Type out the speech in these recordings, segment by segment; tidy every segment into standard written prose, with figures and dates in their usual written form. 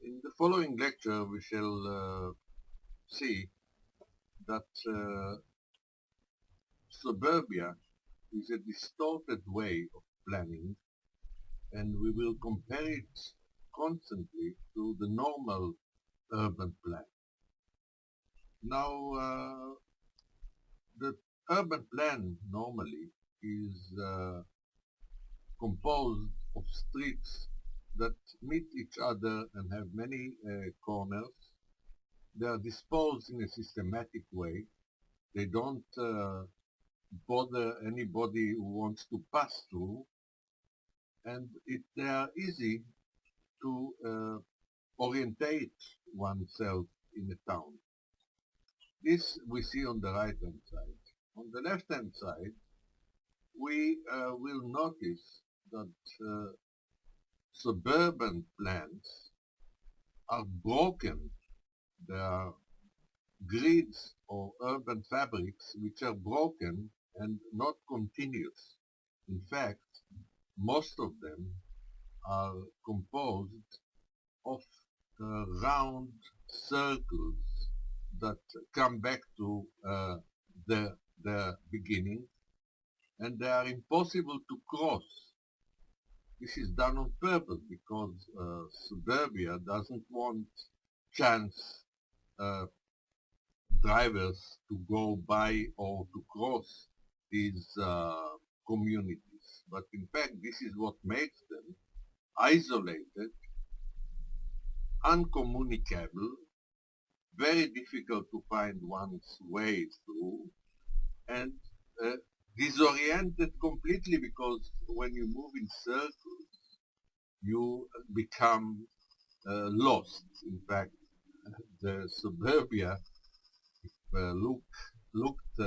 In the following lecture, we shall see that suburbia is a distorted way of planning, and we will compare it constantly to the normal urban plan. Now, the urban plan normally is composed of streets that meet each other and have many corners. They are disposed in a systematic way. They don't bother anybody who wants to pass through, and they are easy to orientate oneself in a town. This we see on the right-hand side. On the left-hand side, we will notice that suburban plans are broken. There are grids or urban fabrics which are broken and not continuous. In fact, most of them are composed of round circles that come back to the beginning, and they are impossible to cross. This is done on purpose because suburbia doesn't want chance drivers to go by or to cross these communities. But in fact, this is what makes them isolated, uncommunicable, very difficult to find one's way through, and disoriented completely, because when you move in circles, you become lost. In fact, the suburbia, if looked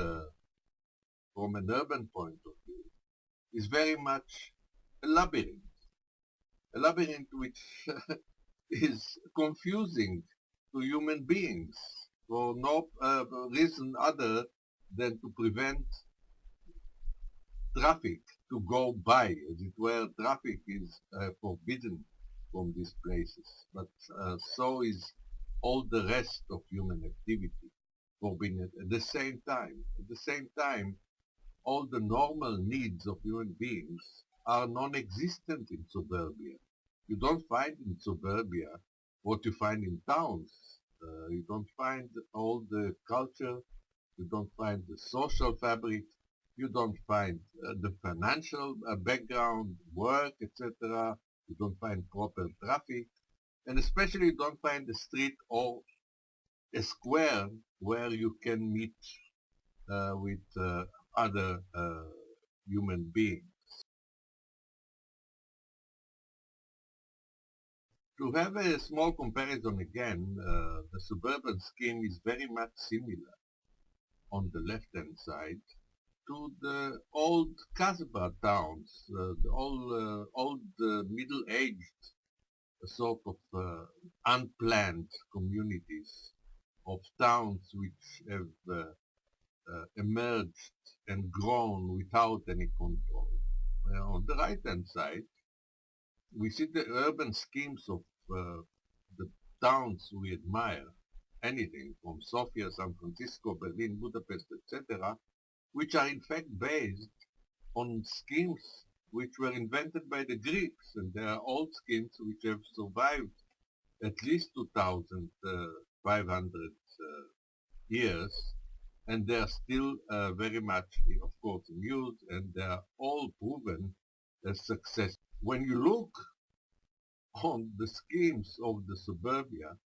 from an urban point of view, is very much a labyrinth which is confusing to human beings for no reason other than to prevent traffic to go by. As it were, traffic is forbidden from these places, but so is all the rest of human activity forbidden at the same time. At the same time, all the normal needs of human beings are non-existent in suburbia. You don't find in suburbia what you find in towns. You don't find all the culture, you don't find the social fabric, you don't find the financial background, work, etc. You don't find proper traffic, and especially you don't find a street or a square where you can meet with other human beings. To have a small comparison again, the suburban scheme is very much similar on the left-hand side to the old Kasbah towns, the old middle-aged sort of unplanned communities of towns which have emerged and grown without any control. On the right-hand side, we see the urban schemes of the towns we admire, anything from Sofia, San Francisco, Berlin, Budapest, etc., which are in fact based on schemes which were invented by the Greeks, and they are old schemes which have survived at least 2,500 years, and they are still very much, of course, in use, and they are all proven as success. When you look on the schemes of the suburbia,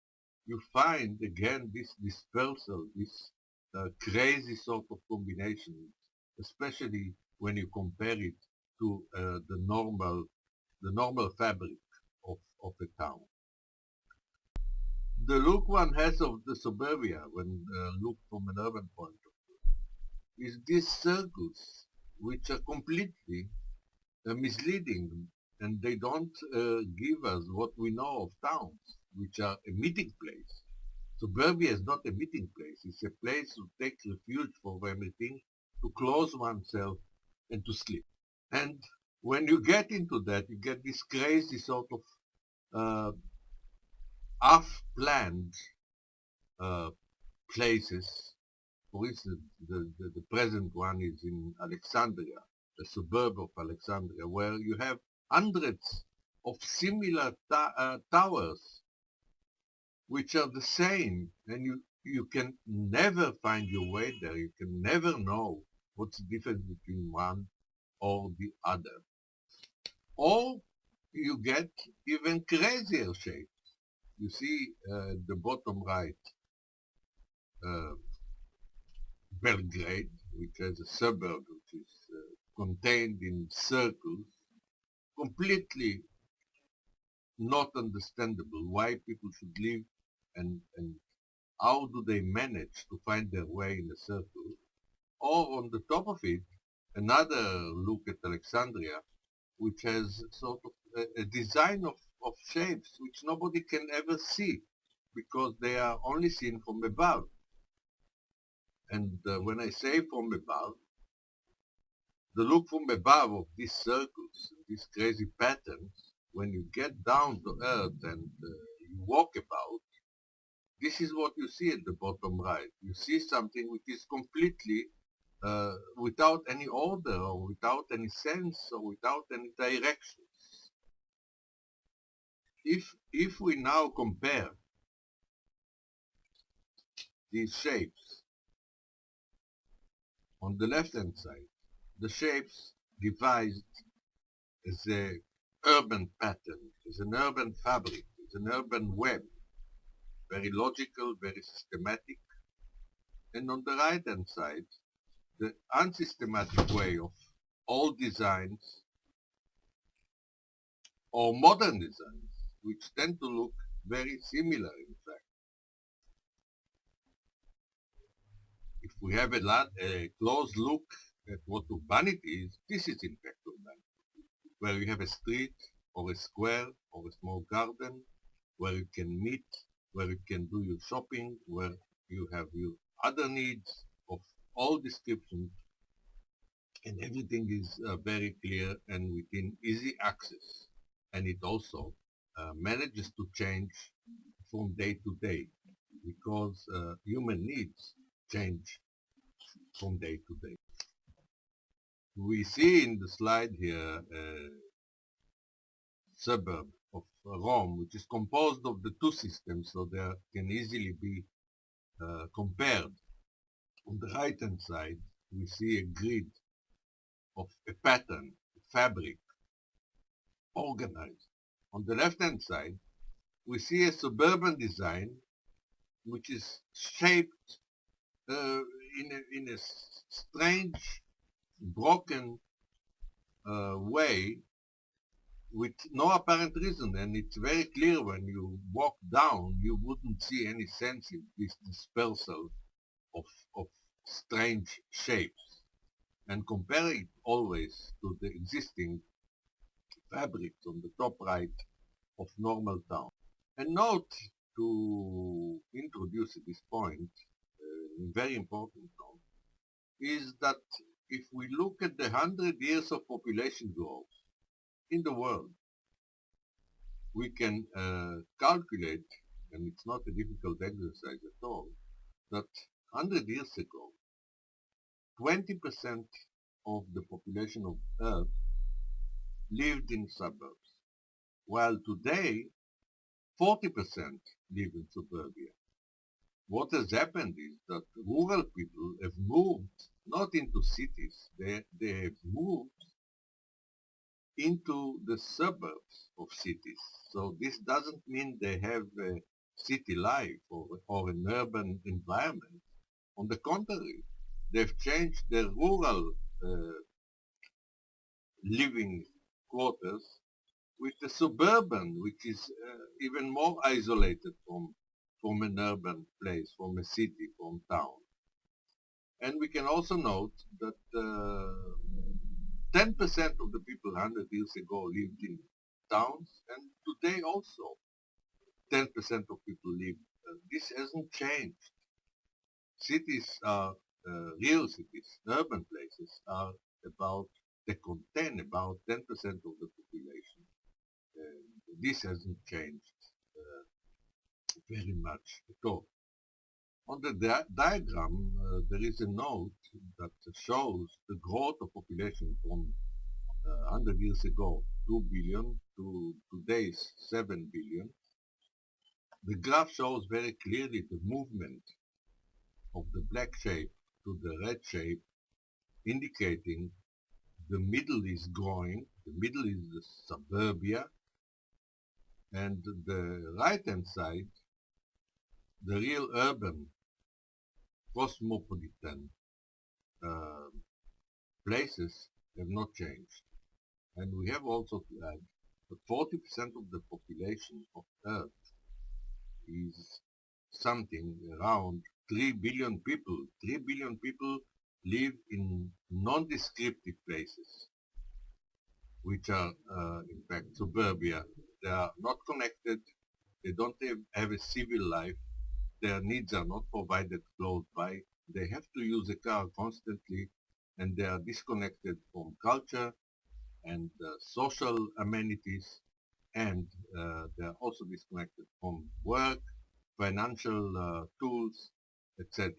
you find again this dispersal, this crazy sort of combination, especially when you compare it to the normal fabric of a town. The look one has of the suburbia, when looked from an urban point of view, is these circles which are completely misleading, and they don't give us what we know of towns, which are a meeting place. Suburbia is not a meeting place. It's a place to take refuge from everything, to close oneself, and to sleep. And when you get into that, you get this crazy sort of half-planned places. For instance, the present one is in Alexandria, a suburb of Alexandria, where you have hundreds of similar towers, which are the same, and you can never find your way there. You can never know what's the difference between one or the other. Or you get even crazier shapes. You see the bottom right, Belgrade, which has a suburb which is contained in circles, completely not understandable why people should live and how do they manage to find their way in a circle. Or on the top of it, another look at Alexandria, which has sort of a design of shapes which nobody can ever see because they are only seen from above. And when I say from above, the look from above of these circles, these crazy patterns, when you get down to earth and you walk about, this is what you see at the bottom right. You see something which is completely without any order or without any sense or without any directions. If we now compare these shapes, on the left-hand side, the shapes devised as a urban pattern, as an urban fabric, as an urban web, very logical, very systematic. And on the right-hand side, the unsystematic way of old designs or modern designs, which tend to look very similar, in fact. If we have a close look at what urbanity is, this is in fact urbanity, where you have a street or a square or a small garden, where you can meet, where you can do your shopping, where you have your other needs of all descriptions, and everything is very clear and within easy access. And it also manages to change from day to day because human needs change from day to day. We see in the slide here a suburb of Rome, which is composed of the two systems, so they can easily be compared. On the right-hand side, we see a grid of a pattern, a fabric, organized. On the left-hand side, we see a suburban design which is shaped in a strange, broken way with no apparent reason. And it's very clear when you walk down, you wouldn't see any sense in this dispersal of strange shapes. And compare it always to the existing fabrics on the top right of normal town. And note, to introduce at this point, a very important note, is that if we look at the 100 years of population growth in the world, we can calculate, and it's not a difficult exercise at all, that 100 years ago, 20% of the population of Earth lived in suburbs, while today 40% live in suburbia. What has happened is that rural people have moved not into cities, they have moved into the suburbs of cities. So this doesn't mean they have a city life or an urban environment. On the contrary, they've changed their rural living quarters with the suburban, which is even more isolated from an urban place, from a city, from town. And we can also note that 10% of the people 100 years ago lived in towns, and today also 10% of people live. This hasn't changed. Cities are, real cities, urban places are they contain about 10% of the population. This hasn't changed very much at all. On the diagram, there is a note that shows the growth of population from 100 years ago, 2 billion, to today's 7 billion. The graph shows very clearly the movement of the black shape to the red shape, indicating the middle is growing, the middle is the suburbia, and the right-hand side, the real urban, cosmopolitan uh, places have not changed. And we have also to add that 40% of the population of Earth is something around 3 billion people. 3 billion people live in non-descriptive places, which are in fact suburbia. They are not connected, they don't have a civil life, their needs are not provided close by, they have to use a car constantly, and they are disconnected from culture and social amenities, and they are also disconnected from work, financial tools, etc.